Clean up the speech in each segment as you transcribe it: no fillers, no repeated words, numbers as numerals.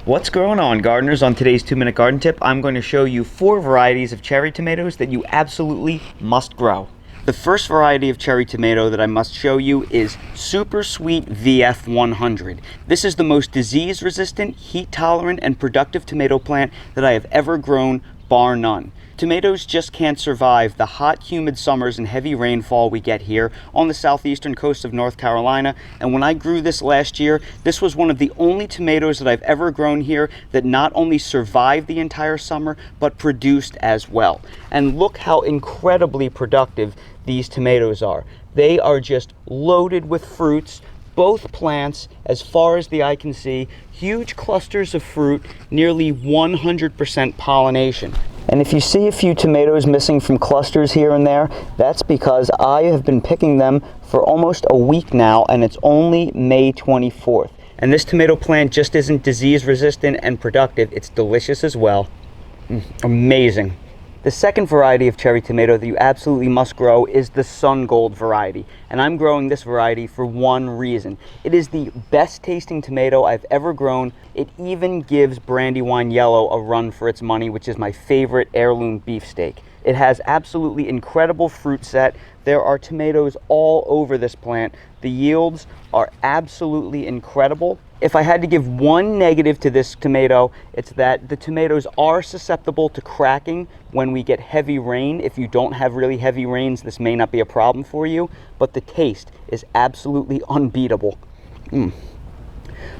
What's going on, gardeners? On today's 2-minute garden tip, I'm going to show you 4 varieties of cherry tomatoes that you absolutely must grow. The first variety of cherry tomato that I must show you is Super Sweet VF100. This is the most disease-resistant, heat-tolerant, and productive tomato plant that I have ever grown, bar none. Tomatoes just can't survive the hot, humid summers and heavy rainfall we get here on the southeastern coast of North Carolina. And when I grew this last year, this was one of the only tomatoes that I've ever grown here that not only survived the entire summer, but produced as well. And look how incredibly productive these tomatoes are. They are just loaded with fruits. Both plants, as far as the eye can see, huge clusters of fruit, nearly 100% pollination. And if you see a few tomatoes missing from clusters here and there, that's because I have been picking them for almost a week now, and it's only May 24th. And this tomato plant just isn't disease resistant and productive, it's delicious as well. Amazing. The second variety of cherry tomato that you absolutely must grow is the Sun Gold variety. And I'm growing this variety for one reason. It is the best tasting tomato I've ever grown. It even gives Brandywine Yellow a run for its money, which is my favorite heirloom beefsteak. It has absolutely incredible fruit set. There are tomatoes all over this plant. The yields are absolutely incredible. If I had to give one negative to this tomato, it's that the tomatoes are susceptible to cracking when we get heavy rain. If you don't have really heavy rains, this may not be a problem for you, but the taste is absolutely unbeatable.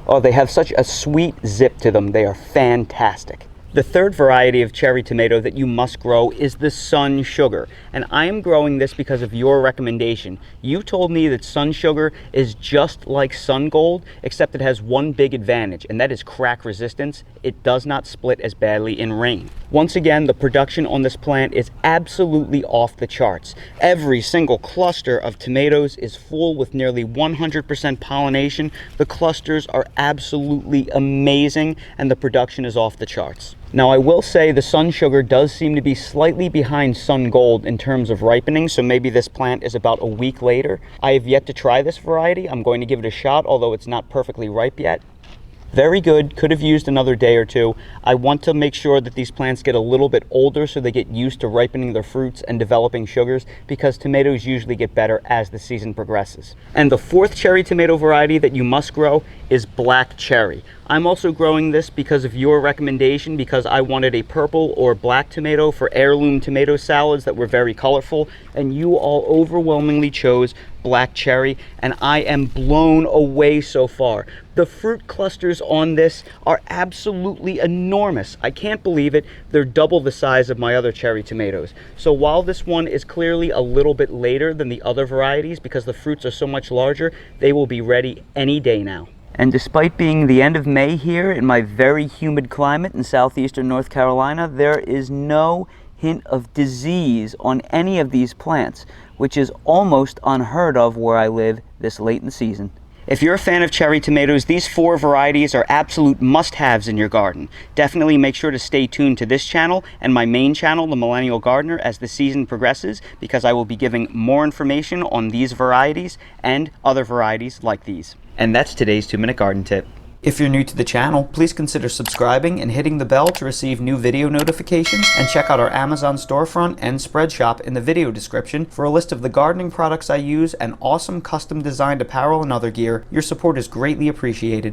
Oh, they have such a sweet zip to them. They are fantastic. The third variety of cherry tomato that you must grow is the Sun Sugar, and I am growing this because of your recommendation. You told me that Sun Sugar is just like Sun Gold, except it has one big advantage, and that is crack resistance. It does not split as badly in rain. Once again, the production on this plant is absolutely off the charts. Every single cluster of tomatoes is full with nearly 100% pollination. The clusters are absolutely amazing, and the production is off the charts. Now, I will say the Sun Sugar does seem to be slightly behind Sun Gold in terms of ripening, so maybe this plant is about a week later. I have yet to try this variety. I'm going to give it a shot, although it's not perfectly ripe yet. Very good, could have used another day or two. I want to make sure that these plants get a little bit older so they get used to ripening their fruits and developing sugars, because tomatoes usually get better as the season progresses. And the fourth cherry tomato variety that you must grow is Black Cherry. I'm also growing this because of your recommendation, because I wanted a purple or black tomato for heirloom tomato salads that were very colorful, and you all overwhelmingly chose Black Cherry, and I am blown away so far. The fruit clusters on this are absolutely enormous. I can't believe it. They're double the size of my other cherry tomatoes. So while this one is clearly a little bit later than the other varieties because the fruits are so much larger, they will be ready any day now. And despite being the end of May here in my very humid climate in southeastern North Carolina, there is no hint of disease on any of these plants, which is almost unheard of where I live this late in the season. If you're a fan of cherry tomatoes, these 4 varieties are absolute must-haves in your garden. Definitely make sure to stay tuned to this channel and my main channel, The Millennial Gardener, as the season progresses, because I will be giving more information on these varieties and other varieties like these. And that's today's 2-minute garden tip. If you're new to the channel, please consider subscribing and hitting the bell to receive new video notifications, and check out our Amazon storefront and spread shop in the video description for a list of the gardening products I use and awesome custom designed apparel and other gear. Your support is greatly appreciated.